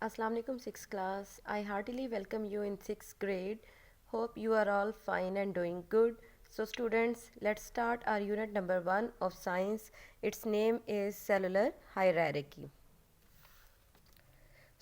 Assalamu alaikum 6th class. I heartily welcome you in 6th grade. Hope you are all fine and doing good. So students, let's start our unit number 1 of science. Its name is cellular hierarchy.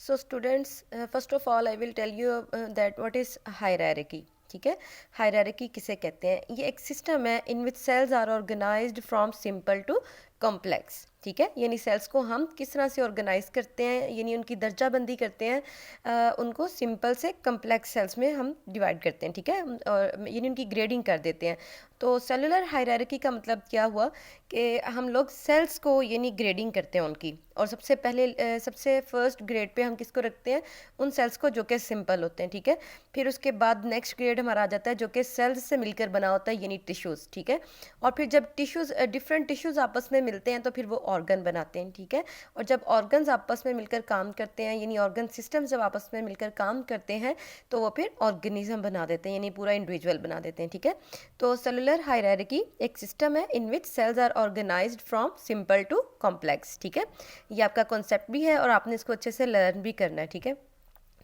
So students, first of all I will tell you that what is hierarchy. ठीक है, hierarchy किसे कहते हैं? ये एक system है in which cells are organised from simple to complex. ठीक है, यानी सेल्स को हम किस तरह से ऑर्गेनाइज करते हैं, यानी उनकी दर्जाबंदी करते हैं, उनको सिंपल से कम्प्लेक्स सेल्स में हम डिवाइड करते हैं. ठीक है, और यानी उनकी ग्रेडिंग कर देते हैं. तो सेलुलर हायरार्की का मतलब क्या हुआ कि हम लोग सेल्स को यानी ग्रेडिंग करते हैं उनकी, और सबसे पहले सबसे फर्स्ट ग्रेड पे हम किसको रखते हैं? उन सेल्स को जो कि सिंपल होते हैं. ठीक है, फिर उसके बाद नेक्स्ट ग्रेड हमारा आ जाता है जो कि सेल्स से मिलकर बना होता है, यानी टिश्यूज़. ठीक है, और फिर जब टिश्यूज़ डिफरेंट टिश्यूज़ आपस में मिलते हैं तो फिर वो ऑर्गन बनाते हैं. ठीक है, और जब ऑर्गन्स आपस में मिलकर काम करते हैं, यानी ऑर्गन सिस्टम जब आपस में मिलकर काम करते हैं तो वो फिर ऑर्गेनिज्म बना देते हैं, यानी पूरा इंडिविजुअल बना देते हैं. ठीक है, तो सेलुलर हायरार्की एक सिस्टम है in which cells are organised from simple to complex. ठीक है, ये आपका कॉन्सेप्ट भी है और आपने इसको अच्छे से लर्न भी करना है. ठीक है,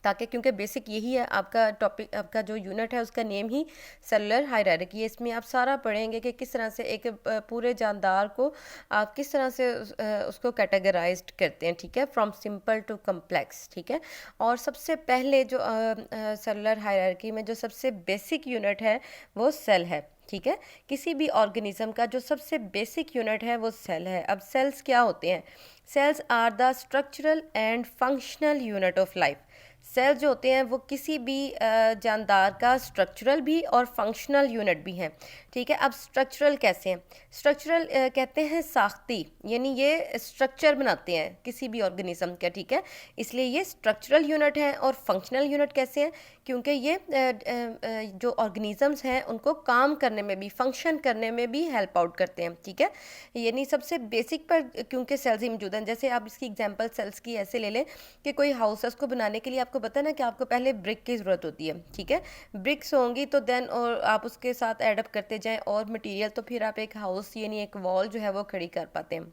ताकि क्योंकि बेसिक यही है आपका टॉपिक, आपका जो यूनिट है उसका नेम ही सेलुलर हायरार्की है. इसमें आप सारा पढ़ेंगे कि किस तरह से एक पूरे जानदार को आप किस तरह से उसको कैटेगराइज्ड करते हैं. ठीक है, फ्रॉम सिंपल टू कम्प्लेक्स. ठीक है, और सबसे पहले जो सेलुलर हायरार्की में जो सबसे बेसिक यूनिट है वो सेल है. ठीक है, किसी भी ऑर्गेनिज्म का जो सबसे बेसिक यूनिट है वो सेल है. अब सेल्स क्या होते हैं? Cells are the structural and functional unit of life. Cells जो होते हैं वो किसी भी जानदार का स्ट्रक्चरल भी और फंक्शनल यूनिट भी हैं. ठीक है, अब स्ट्रक्चरल कैसे हैं? स्ट्रक्चरल कहते हैं साख्ती, यानी ये स्ट्रक्चर बनाते हैं किसी भी ऑर्गेनिज्म का. ठीक है, इसलिए ये स्ट्रक्चरल यूनिट हैं. और फंक्शनल यूनिट कैसे हैं? क्योंकि ये जो ऑर्गेनिजम्स हैं उनको काम करने में भी, फंक्शन करने में भी हेल्प आउट करते हैं. ठीक है, यानी सबसे बेसिक पर क्योंकि सेल्स ही मौजूद हैं. जैसे आप इसकी एग्जांपल सेल्स की ऐसे ले लें कि कोई हाउस है, उसको बनाने के लिए आपको पता है ना कि आपको पहले ब्रिक की ज़रूरत होती है. ठीक है, ब्रिक्स होंगी तो देन और आप उसके साथ एडअप करते जाएं और मटेरियल, तो फिर आप एक हाउस यानी एक वॉल जो है वो खड़ी कर पाते हैं.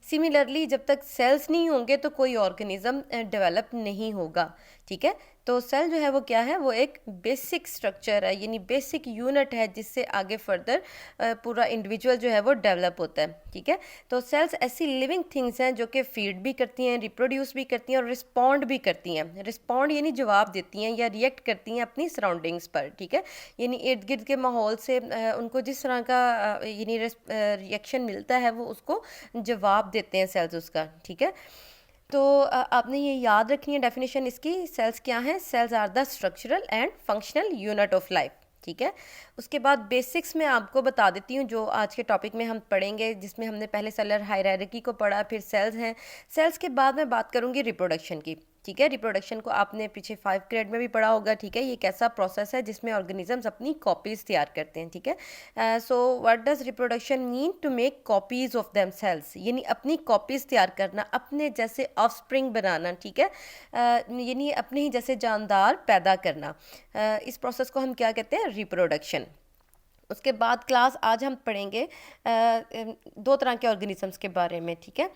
सिमिलरली जब तक सेल्स नहीं होंगे तो कोई ऑर्गेनिज्म डेवलप नहीं होगा. ठीक है, तो सेल जो है वो क्या है? वो एक बेसिक स्ट्रक्चर है, यानी बेसिक यूनिट है जिससे आगे फर्दर पूरा इंडिविजुअल जो है वो डेवलप होता है. ठीक है, तो सेल्स ऐसी लिविंग थिंग्स हैं जो कि फीड भी करती हैं, रिप्रोड्यूस भी करती हैं और रिस्पॉन्ड भी करती हैं. रिस्पॉन्ड यानी जवाब देती हैं या रिएक्ट करती हैं अपनी सराउंडिंग्स पर. ठीक है, यानी इर्द गिर्द के माहौल से उनको जिस तरह का यानी रिएक्शन मिलता है वो उसको जवाब देते हैं सेल्स उसका. ठीक है, तो आपने ये याद रखनी है डेफिनेशन इसकी. सेल्स क्या हैं? Cells are the structural and functional unit of life. ठीक है, उसके बाद बेसिक्स में आपको बता देती हूँ जो आज के टॉपिक में हम पढ़ेंगे, जिसमें हमने पहले सेलुलर हायरार्की को पढ़ा, फिर सेल्स हैं. सेल्स के बाद मैं बात करूँगी रिप्रोडक्शन की. ठीक है, रिप्रोडक्शन को आपने पीछे 5 ग्रेड में भी पढ़ा होगा. ठीक है, ये कैसा प्रोसेस है जिसमें ऑर्गेनिजम्स अपनी कॉपीज़ तैयार करते हैं. ठीक है, so what does reproduction mean? To make copies of them cells, यानी अपनी कॉपीज़ तैयार करना, अपने जैसे ऑफस्प्रिंग बनाना. ठीक है, यानी अपने ही जैसे जानदार पैदा करना. इस प्रोसेस को हम क्या कहते हैं? रिप्रोडक्शन. उसके बाद क्लास आज हम पढ़ेंगे दो तरह के ऑर्गेनिजम्स के बारे में. ठीक है,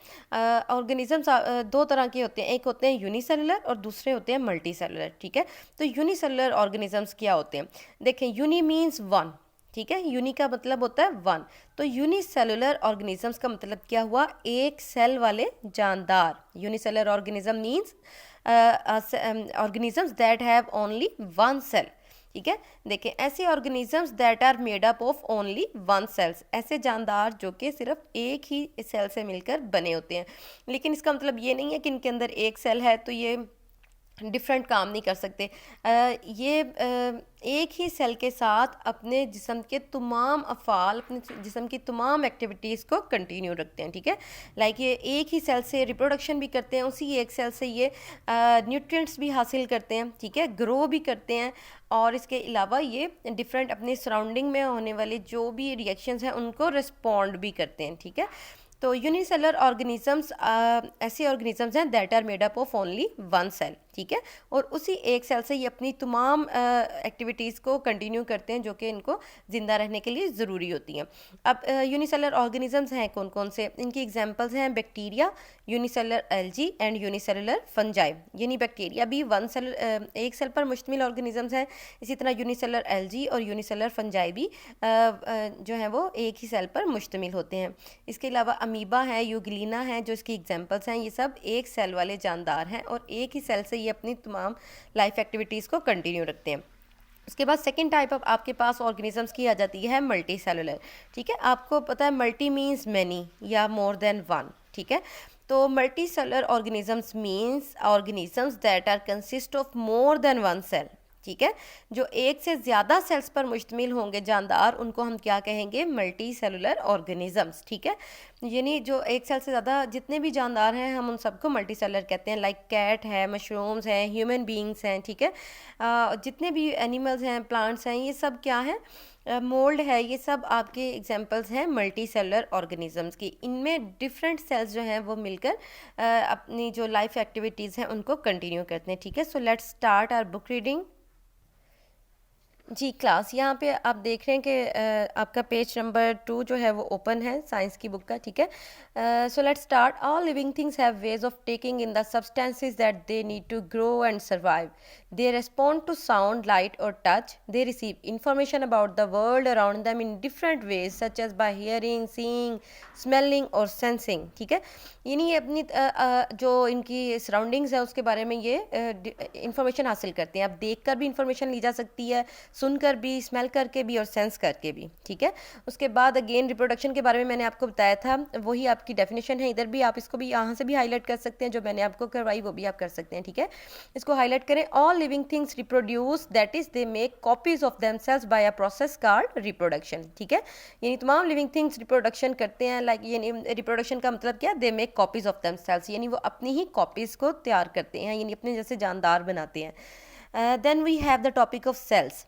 ऑर्गेनिजम्स दो तरह के होते हैं, एक होते हैं यूनिसेलुलर और दूसरे होते हैं मल्टी सेलुलर. ठीक है, तो यूनिसेलुलर ऑर्गेनिजम्स क्या होते हैं? देखें, यूनी मीन्स वन. ठीक है, यूनी का मतलब होता है वन. तो यूनिसेलुलर ऑर्गेनिजम्स का मतलब क्या हुआ? एक सेल वाले जानदार. Unicellular organism means organisms that have only one cell. ठीक है, देखिए, ऐसे organisms that are made up of only one cells, ऐसे जानदार जो कि सिर्फ एक ही सेल से मिलकर बने होते हैं. लेकिन इसका मतलब ये नहीं है कि इनके अंदर एक सेल है तो ये डिफरेंट काम नहीं कर सकते. ये एक ही सेल के साथ अपने जिस्म के तमाम अफ़ाल, अपने जिस्म की तमाम एक्टिविटीज़ को कंटिन्यू रखते हैं. ठीक है, लाइक ये एक ही सेल से रिप्रोडक्शन भी करते हैं, उसी एक सेल से ये न्यूट्रिएंट्स भी हासिल करते हैं. ठीक है, ग्रो भी करते हैं, और इसके अलावा ये डिफरेंट अपने सराउंडिंग में होने वाले जो भी रिएक्शंस हैं उनको रिस्पॉन्ड भी करते हैं. ठीक है, तो यूनिसेलुलर ऑर्गेनिजम्स ऐसे ऑर्गेनिजम्स हैं that are made up of only one cell. ठीक है, और उसी एक सेल से ये अपनी तमाम एक्टिविटीज़ को कंटिन्यू करते हैं जो कि इनको ज़िंदा रहने के लिए ज़रूरी होती हैं. अब यूनिसेलुलर ऑर्गेनिजम्स हैं कौन कौन से? इनकी एग्जांपल्स हैं bacteria, unicellular algae and unicellular fungi. यानी बैक्टीरिया भी वन सेल एक सेल पर मुश्तमिल ऑर्गेनिजम्स हैं, इसी तरह यूनिसेलर एल्गी और यूनिसेलर फंजाई भी जो है वो एक ही सेल पर मुश्तमिल होते हैं। इसके अलावा अमीबा है, यूग्लिना है, जो इसकी एग्जांपल्स हैं, ये सब एक सेल वाले जानदार हैं और एक ही सेल से ये अपनी तमाम लाइफ एक्टिविटीज़ को कंटिन्यू रखते हैं। उसके बाद सेकेंड टाइप ऑफ आपके पास ऑर्गेनिजम्स की आ जाती है मल्टी सेलुलर। ठीक है, आपको पता है मल्टी मीन्स मैनी या मोर देन वन। ठीक है, तो multi cellular organisms means organisms that are consist of more than one cell. ठीक है, जो एक से ज़्यादा सेल्स पर मुश्तमिल होंगे जानदार, उनको हम क्या कहेंगे, मल्टी सेलुलर ऑर्गेनिजम्स। ठीक है, यानी जो एक सेल से ज़्यादा जितने भी जानदार हैं हम उन सबको मल्टी सेलुलर कहते हैं। लाइक कैट है, मशरूम्स हैं, ह्यूमन बींग्स हैं। ठीक है, जितने भी एनिमल्स हैं, प्लांट्स हैं, ये सब क्या है, मोल्ड है, ये सब आपके एग्जांपल्स हैं मल्टी सेलुलर ऑर्गेनिजम्स की। इनमें डिफरेंट सेल्स जो हैं वो मिलकर अपनी जो लाइफ एक्टिविटीज़ हैं उनको कंटिन्यू करते हैं। ठीक है, so let's start our book reading. जी क्लास, यहाँ पे आप देख रहे हैं कि आपका पेज नंबर 2 जो है वो ओपन है साइंस की बुक का। ठीक है, so let's start. All living things have ways of taking in the substances that they need to grow and survive. They respond to sound, light और touch. They receive information about the world around them in different ways such as by hearing, seeing, smelling और sensing. ठीक है, यानी ये अपनी जो इनकी surroundings है उसके बारे में ये इंफॉर्मेशन हासिल करते हैं। अब देख कर भी इंफॉर्मेशन ली जा सकती है, सुनकर भी, स्मेल करके भी और सेंस करके भी। ठीक है, उसके बाद अगेन रिप्रोडक्शन के बारे में मैंने आपको बताया था, वही आपकी डेफिनेशन है। इधर भी आप इसको भी यहाँ से भी हाईलाइट कर सकते हैं, जो मैंने आपको करवाई वो भी आप कर सकते हैं। ठीक है, इसको हाईलाइट करें। All living things reproduce, that is they make copies of themselves by a process called reproduction. ठीक है, यानी तमाम लिविंग थिंग्स रिप्रोडक्शन करते हैं। लाइक यानी रिप्रोडक्शन का मतलब क्या, दे मेक कॉपीज ऑफ देमसेल्व्स, यानी वो अपनी ही कॉपीज को तैयार करते हैं, यानी अपने जैसे जानदार बनाते हैं। Then we have the topic of cells.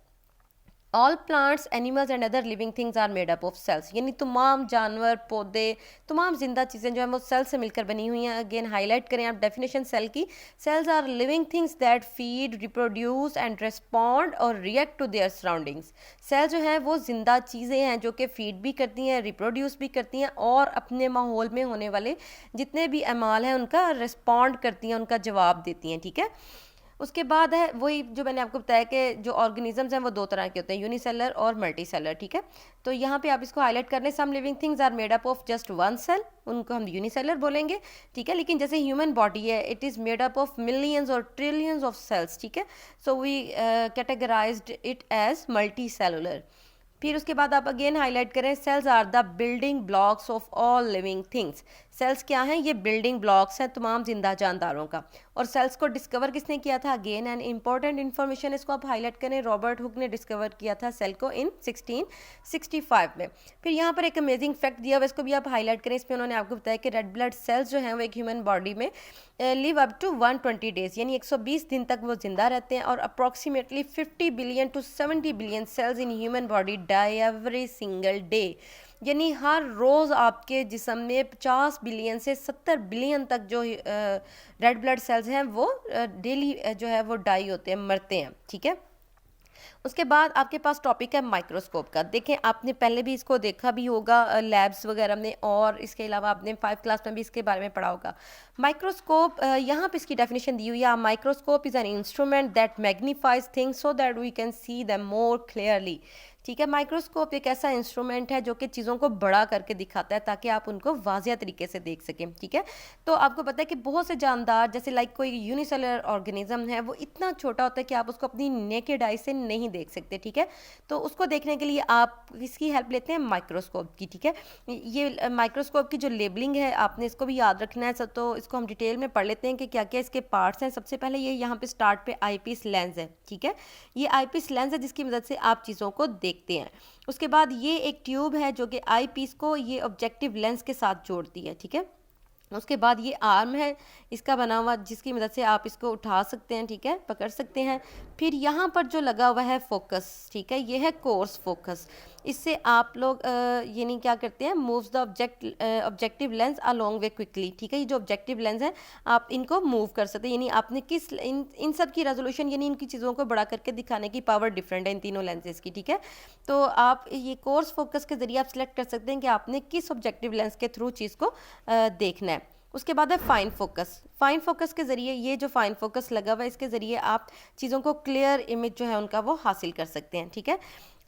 All plants, animals and other living things are made up of cells, यानी तमाम जानवर, पौधे, तमाम जिंदा चीज़ें जो हैं वो सेल से मिलकर बनी हुई हैं। अगेन हाईलाइट करें आप डेफिनेशन सेल की। Cells are living things that feed, reproduce and respond और react to their surroundings. Cell जो हैं वो जिंदा चीज़ें हैं जो कि फीड भी करती हैं, रिप्रोड्यूस भी करती हैं और अपने माहौल में होने वाले जितने भी अमाल हैं उनका रिस्पॉन्ड करती हैं, उनका जवाब देती हैं। ठीक है, उसके बाद है वही जो मैंने आपको बताया कि जो ऑर्गेनिजम्स हैं वो दो तरह के होते हैं, यूनिसेलर और मल्टी सेलर। ठीक है, तो यहाँ पे आप इसको हाईलाइट कर लें। Some living things are made up of just one cell, उनको हम यूनिसेलर बोलेंगे। ठीक है, लेकिन जैसे ह्यूमन बॉडी है, it is made up of millions और ट्रिलियंस ऑफ सेल्स। ठीक है, so we categorized it as multi cellular. फिर उसके बाद आप अगेन हाईलाइट करें, cells are the building blocks of all living things. Cells क्या हैं, ये बिल्डिंग ब्लॉक्स हैं तमाम जिंदा जानदारों का। और सेल्स को डिस्कवर किसने किया था, अगेन एन इंपॉर्टेंट इन्फॉर्मेशन, इसको आप हाईलाइट करें, रॉबर्ट हुक ने डिस्कवर किया था सेल को इन 1665 में। फिर यहाँ पर एक अमेजिंग फैक्ट दिया हुआ, इसको भी आप हाईलाइट करें। इसमें उन्होंने आपको बताया कि रेड ब्लड सेल्स जो हैं वो एक ह्यूमन बॉडी में लिव अप टू 120 डेज, यानी 120 दिन तक वो जिंदा रहते हैं। और approximately 50 billion to 70 billion cells in human body die every single day, यानी हर रोज़ आपके जिस्म में 50 बिलियन से 70 बिलियन तक जो रेड ब्लड सेल्स हैं वो डेली जो है वो डाई होते हैं, मरते हैं। ठीक है, उसके बाद आपके पास टॉपिक है माइक्रोस्कोप का। देखें, आपने पहले भी इसको देखा भी होगा लैब्स वगैरह में, और इसके अलावा आपने 5 क्लास में भी इसके बारे में पढ़ा होगा। माइक्रोस्कोप, यहाँ पे इसकी डेफिनेशन दी हुई है, microscope is an instrument that magnifies things so that we can see them more clearly. ठीक है, माइक्रोस्कोप एक ऐसा इंस्ट्रूमेंट है जो कि चीज़ों को बड़ा करके दिखाता है ताकि आप उनको वाज़िया तरीके से देख सकें। ठीक है, तो आपको पता है कि बहुत से जानदार, जैसे लाइक कोई यूनिसेलुलर ऑर्गेनिज्म है, वो इतना छोटा होता है कि आप उसको अपनी नेकेड आई से नहीं देख सकते। ठीक है, तो उसको देखने के लिए आप इसकी हेल्प लेते हैं माइक्रोस्कोप की। ठीक है, ये माइक्रोस्कोप की जो लेबलिंग है आपने इसको भी याद रखना है। तो इसको हम डिटेल में पढ़ लेते हैं कि क्या क्या इसके पार्ट्स हैं। सबसे पहले ये यहाँ पे स्टार्ट पे आईपीस लेंस है। ठीक है, ये आईपीस लेंस है जिसकी मदद से आप चीज़ों को देखते हैं। उसके बाद ये एक ट्यूब है जो कि आई पीस को ये ऑब्जेक्टिव लेंस के साथ जोड़ती है। ठीक है, उसके बाद ये आर्म है इसका बना हुआ जिसकी मदद से आप इसको उठा सकते हैं। ठीक है, पकड़ सकते हैं। फिर यहाँ पर जो लगा हुआ है फोकस, ठीक है, ये है कोर्स फोकस। इससे आप लोग यानी क्या करते हैं, moves the objective lens along way quickly. ठीक है, ये जो ऑब्जेक्टिव लेंस है आप इनको मूव कर सकते हैं, यानी आपने किस इन सब की रेजोल्यूशन यानी इनकी चीज़ों को बड़ा करके दिखाने की पावर डिफरेंट है इन तीनों लेंसेज की। ठीक है, तो आप ये कोर्स फोकस के ज़रिए आप सिलेक्ट कर सकते हैं कि आपने किस ऑब्जेक्टिव लेंस के थ्रू चीज़ को देखना है। उसके बाद है फाइन फोकस। फाइन फोकस के ज़रिए, ये जो फाइन फोकस लगा हुआ है इसके ज़रिए आप चीज़ों को क्लियर इमेज जो है उनका वो हासिल कर सकते हैं, ठीक है।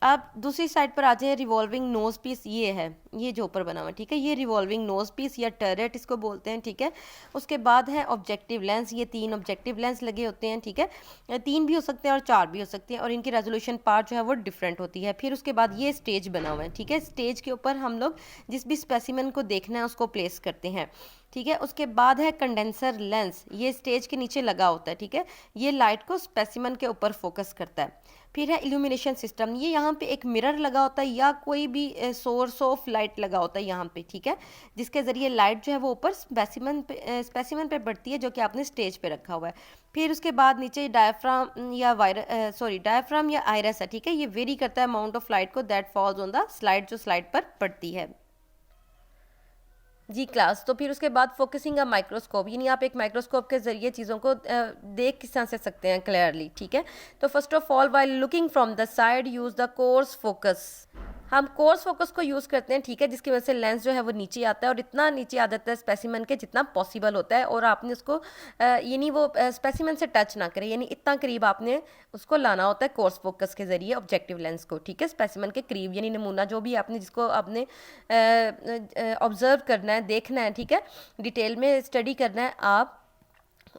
आप दूसरी साइड पर आ जाए, रिवॉल्विंग नोज पीस ये है, ये जो ऊपर बना हुआ है, ठीक है, ये रिवॉल्विंग नोज पीस या टर्रेट इसको बोलते हैं, ठीक है। उसके बाद है ऑब्जेक्टिव लेंस, ये 3 ऑब्जेक्टिव लेंस लगे होते हैं, ठीक है, 3 भी हो सकते हैं और 4 भी हो सकते हैं और इनकी रेजोल्यूशन पार्ट जो है वो डिफरेंट होती है। फिर उसके बाद ये स्टेज बना हुआ है, ठीक है, स्टेज के ऊपर हम लोग जिस भी स्पेसिमेन को देखना है उसको प्लेस करते हैं, ठीक है। उसके बाद है कंडेंसर लेंस, ये स्टेज के नीचे लगा होता है, ठीक है, ये लाइट को स्पेसिमेन के ऊपर फोकस करता है। फिर है इल्यूमिनेशन सिस्टम, ये यहाँ पे एक मिरर लगा होता है या कोई भी सोर्स ऑफ लाइट लगा होता है यहाँ पे, ठीक है, जिसके ज़रिए लाइट जो है वो ऊपर स्पेसिमेन पे पड़ती है जो कि आपने स्टेज पे रखा हुआ है। फिर उसके बाद नीचे डायफ्राम या आयरस है, ठीक है, ये वेरी करता है अमाउंट ऑफ लाइट को that falls on the slide, जो स्लाइड पर पड़ती है। जी क्लास, तो फिर उसके बाद फोकसिंग अ माइक्रोस्कोप, यानी आप एक माइक्रोस्कोप के जरिए चीज़ों को देख किस तरह से सकते हैं क्लियरली, ठीक है। तो first of all while looking from the side use the course focus, हम कोर्स फोकस को यूज़ करते हैं, ठीक है, जिसकी वजह से लेंस जो है वो नीचे आता है और इतना नीचे आ जाता है स्पेसिमेन के जितना पॉसिबल होता है, और आपने उसको यानी वो स्पेसिमेन से टच ना करे, यानी इतना करीब आपने उसको लाना होता है कोर्स फोकस के ज़रिए ऑब्जेक्टिव लेंस को, ठीक है, स्पेसिमेन के करीब, यानी नमूना जो भी आपने जिसको आपने ऑब्जर्व करना है, देखना है, ठीक है, डिटेल में स्टडी करना है, आप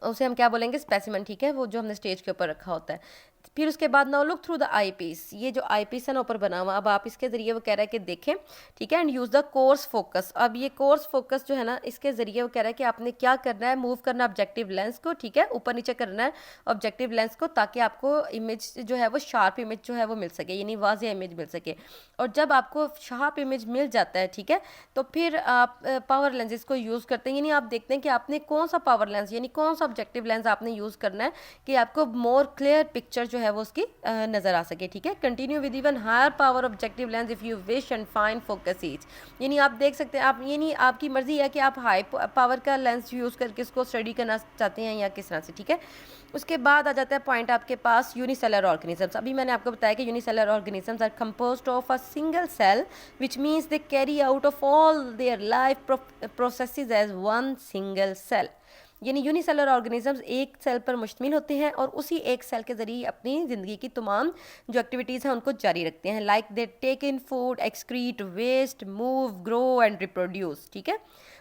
उसे हम क्या बोलेंगे, स्पेसिमेन, ठीक है, वो जो हमने स्टेज के ऊपर रखा होता है। फिर उसके बाद now look through the eye piece, ये जो आई पीस है ना ऊपर बना हुआ, अब आप इसके ज़रिए वो कह रहा है कि देखें, ठीक है, and use the course focus. अब ये कोर्स फोकस जो है ना इसके ज़रिए वो कह रहा है कि आपने क्या करना है, मूव करना है ऑब्जेक्टिव लेंस को, ठीक है, ऊपर नीचे करना है ऑब्जेक्टिव लेंस को, ताकि आपको इमेज जो है वो शार्प इमेज जो है वो मिल सके, यानी वाज़ेह इमेज मिल सके। और जब आपको शार्प इमेज मिल जाता है, ठीक है, तो फिर आप पावर लेंसेज को यूज़ करते हैं, यानी आप देखते हैं कि आपने कौन सा पावर लेंस यानी कौन सा ऑब्जेक्टिव लेंस आपने यूज़ करना है कि आपको मोर क्लियर पिक्चर जो है वो उसकी नज़र आ सके, ठीक है। Continue with even higher power objective lens if you wish and fine focus each, यानी आप देख सकते हैं, आप यानी आपकी मर्जी है कि आप हाई पावर का लेंस यूज़ करके इसको स्टडी करना चाहते हैं या किस तरह से, ठीक है। उसके बाद आ जाता है पॉइंट आपके पास यूनिसेलर ऑर्गेनिजम्स। अभी मैंने आपको बताया कि unicellular organisms are composed of a single cell which means they carry out of all their life processes as one single cell, यानी यूनिसेलर ऑर्गेनिजम्स एक सेल पर मुश्तमिल होते हैं और उसी एक सेल के ज़रिए अपनी ज़िंदगी की तमाम जो एक्टिविटीज़ हैं उनको जारी रखते हैं, like they take in food, excrete waste, move, grow and reproduce, ठीक है।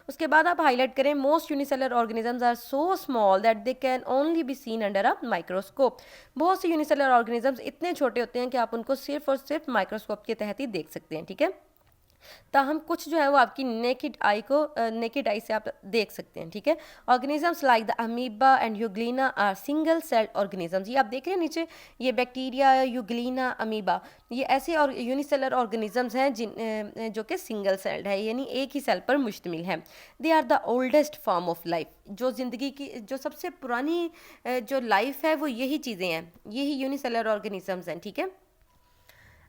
उसके बाद आप हाईलाइट करें, most unicellular organisms are so small that they can only be seen under a microscope. बहुत से यूनिसेलर ऑर्गेनिजम्स इतने छोटे होते हैं कि आप उनको सिर्फ और सिर्फ माइक्रोस्कोप के तहत ही देख सकते हैं, ठीक है। ताहम कुछ जो है वो आपकी नेकेड आई से आप देख सकते हैं, ठीक है। Organisms like the amoeba and euglena are single celled organisms, ये आप देख रहे हैं नीचे, ये बैक्टीरिया, यूग्लिना, अमीबा, ये ऐसे और यूनिसेलर ऑर्गेनिजम्स हैं जो कि सिंगल सेल्ड है, यानी एक ही सेल पर मुश्तमिल है। They are the oldest form of life, जो ज़िंदगी की जो सबसे पुरानी जो लाइफ है वो यही चीज़ें हैं, यही यूनिसेलर ऑर्गेनिजम्स हैं, ठीक है।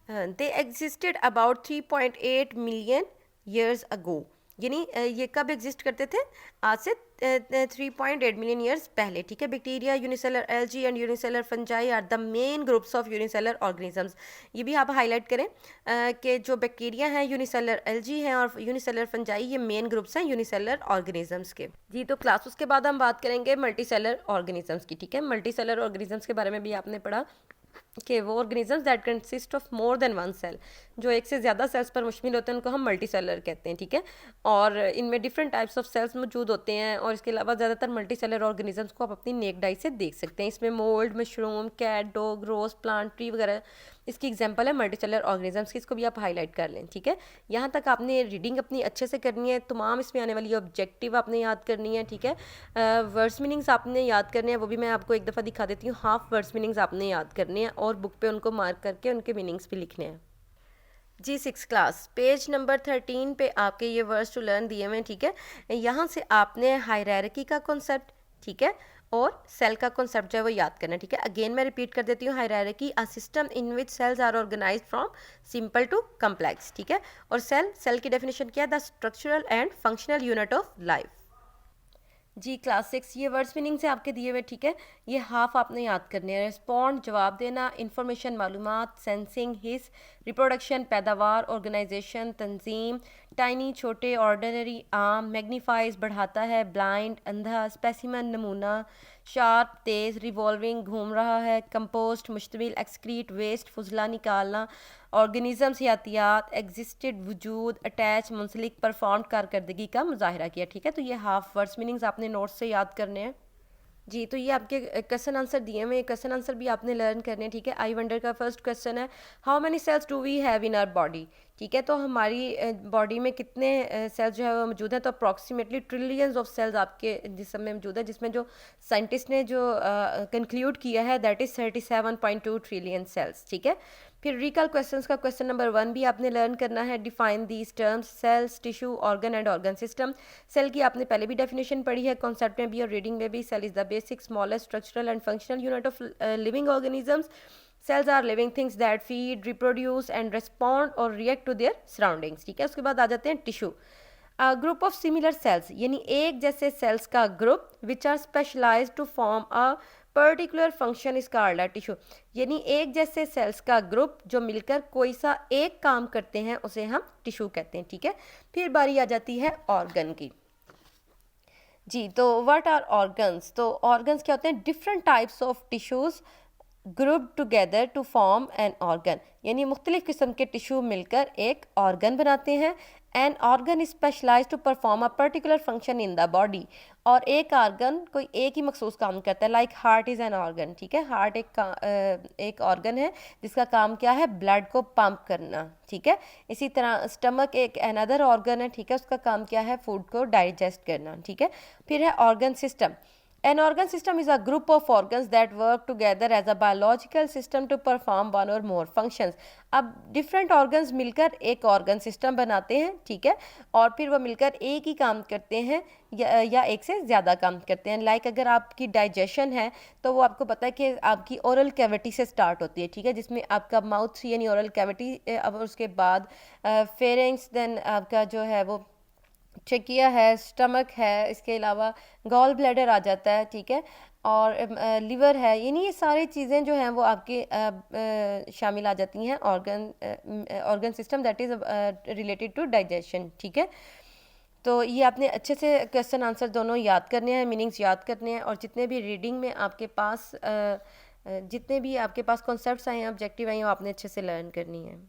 They existed about 3.8 million years ago, यानी ये कब एग्जिस्ट करते थे, आज से 3.8 मिलियन ईयर्स पहले, ठीक है। Bacteria, unicellular algae and unicellular fungi are the main groups of unicellular organisms. ये भी आप हाईलाइट करें कि जो बैक्टीरिया हैं, यूनिसेलर एल्गी हैं और यूनिसेलर फंजाई, ये मेन ग्रुप्स हैं यूनिसेलर ऑर्गेनिजम्स के। जी, तो क्लास उसके बाद हम बात करेंगे मल्टीसेलर ऑर्गेनिजम्स की, ठीक है। मल्टीसेलर ऑर्गेनिजम्स के बारे में भी आपने पढ़ा कि वो organisms that consist of more than one cell, जो एक से ज़्यादा सेल्स पर मुश्तमिल होते हैं उनको हम मल्टी सेलर कहते हैं, ठीक है। और इनमें डिफरेंट टाइप्स ऑफ सेल्स मौजूद होते हैं और इसके अलावा ज़्यादातर मल्टी सेलर ऑर्गेनिजम्स को आप अपनी नेक्ड आई से देख सकते हैं। इसमें मोल्ड, मशरूम, कैट, डॉग, रोज, प्लांट, ट्री वगैरह इसकी एग्जांपल है मल्टी सेलर ऑर्गेनिजम्स की, इसको भी आप हाईलाइट कर लें, ठीक है। यहाँ तक आपने रीडिंग अपनी अच्छे से करनी है, तमाम इसमें आने वाली ऑब्जेक्टिव आपने याद करनी है, ठीक है। वर्ड्स मीनिंग्स आपने याद करने हैं, वो भी मैं आपको एक दफ़ा दिखा देती हूँ। हाफ वर्ड्स मीनिंग्स आपने याद करने हैं और बुक पे उनको मार्क करके उनके मीनिंग्स भी लिखने हैं। जी 6 क्लास, पेज नंबर 13 पे आपके ये वर्ड्स टू लर्न दिए हुए हैं, ठीक है। यहाँ से आपने हायरार्की का कॉन्सेप्ट, ठीक है, और सेल का कॉन्सेप्ट जो है वो याद करना है, ठीक है। अगेन मैं रिपीट कर देती हूँ, hierarchy a system in which cells are organised from simple to complex, ठीक है। और सेल की डेफिनेशन क्या है, the structural and functional unit of life. जी क्लास 6 ये वर्ड्स मीनिंग से आपके दिए हुए, ठीक है। ये हाफ आपने याद करने हैं। रिस्पॉन्ड जवाब देना, इंफॉर्मेशन मालूमात, सेंसिंग हिस, रिप्रोडक्शन पैदावार, ऑर्गेनाइजेशन तंजीम, टाइनी छोटे, ऑर्डिनरी आम, मैग्नीफाइज बढ़ाता है, ब्लाइंड अंधा, स्पेसिमन नमूना, शार्प तेज़, रिवॉल्विंग घूम रहा है, कंपोस्ट मुश्तमिल, एक्सक्रीट वेस्ट फुजला निकालना, ऑर्गेनिज़म्स यातियात, एग्जिस्टेड वजूद, अटैच मुंसलिक, परफॉर्म कारकर्दगी का मुजाहरा किया, ठीक है। तो ये हाफ वर्ड्स मीनिंग्स आपने नोट्स से याद करने हैं। जी तो ये आपके क्वेश्चन आंसर दिए हुए, क्वेश्चन आंसर भी आपने लर्न करने हैं, ठीक है। आई वंडर का फर्स्ट क्वेश्चन है, how many cells do we have in our body, ठीक है। तो हमारी बॉडी में कितने सेल्स जो है वो मौजूद हैं, तो अप्रॉक्सीमेटली ट्रिलियंस ऑफ सेल्स आपके जिस्म में मौजूद है, जिसमें जो साइंटिस्ट ने जो कंक्लूड किया है दैट इज़ 37.2 ट्रिलियन सेल्स, ठीक है। फिर रिकल क्वेश्चंस का क्वेश्चन नंबर 1 भी आपने लर्न करना है, define these terms, cells, tissue, organ and organ system. Cell की आपने पहले भी डेफिनेशन पढ़ी है, कॉन्सेप्ट में भी और रीडिंग में भी। Cell is the basic smallest structural and functional unit of living organisms. Cells are living things that feed, reproduce and respond और रिएक्ट टू देयर सराउंडिंग्स, ठीक है। उसके बाद आ जाते हैं tissue, group of similar cells, यानी एक जैसे सेल्स का group which are specialized to form a particular function is called a tissue, यानी एक जैसे सेल्स का ग्रुप जो मिलकर कोई सा एक काम करते हैं उसे हम टिश्यू कहते हैं, ठीक है। फिर बारी आ जाती है ऑर्गन की। जी तो व्हाट आर ऑर्गन्स, तो ऑर्गन्स क्या होते हैं, different types of tissues group together to form an organ, यानी मुख्तलिफ किस्म के टिश्यू मिलकर एक ऑर्गन बनाते हैं। An organ is specialize to perform a particular function in the body, और एक ऑर्गन कोई एक ही मखसूस काम करता है, like heart is an organ, ठीक है। हार्ट एक ऑर्गन है जिसका काम क्या है, ब्लड को पंप करना, ठीक है। इसी तरह स्टमक एक अनदर ऑर्गन है, ठीक है, उसका काम क्या है, फूड को डाइजेस्ट करना, ठीक है। फिर है organ system, an organ system is a group of organs that work together as a biological system to perform one or more functions। अब डिफरेंट ऑर्गन्स मिलकर एक ऑर्गन सिस्टम बनाते हैं, ठीक है, और फिर वो मिलकर एक ही काम करते हैं या एक से ज़्यादा काम करते हैं। लाइक अगर आपकी डाइजेशन है तो वो आपको पता है कि आपकी ओरल कैविटी से स्टार्ट होती है, ठीक है, जिसमें आपका माउथ यानी ओरल कैविटी, अब उसके बाद फेरिंग्स, देन आपका जो है वो ट्रेकिया है, स्टमक है, इसके अलावा गॉल ब्लैडर आ जाता है, ठीक है, और लिवर है, यानी ये सारी चीज़ें जो हैं वो आपके शामिल आ जाती हैं organ system that is related to digestion, ठीक है। तो ये आपने अच्छे से क्वेश्चन आंसर दोनों याद करने हैं, मीनिंग्स याद करने हैं, और जितने भी रीडिंग में आपके पास जितने भी आपके पास कॉन्सेप्ट्स आए हैं, ऑब्जेक्टिव आए हैं, वो आपने अच्छे से लर्न करनी है।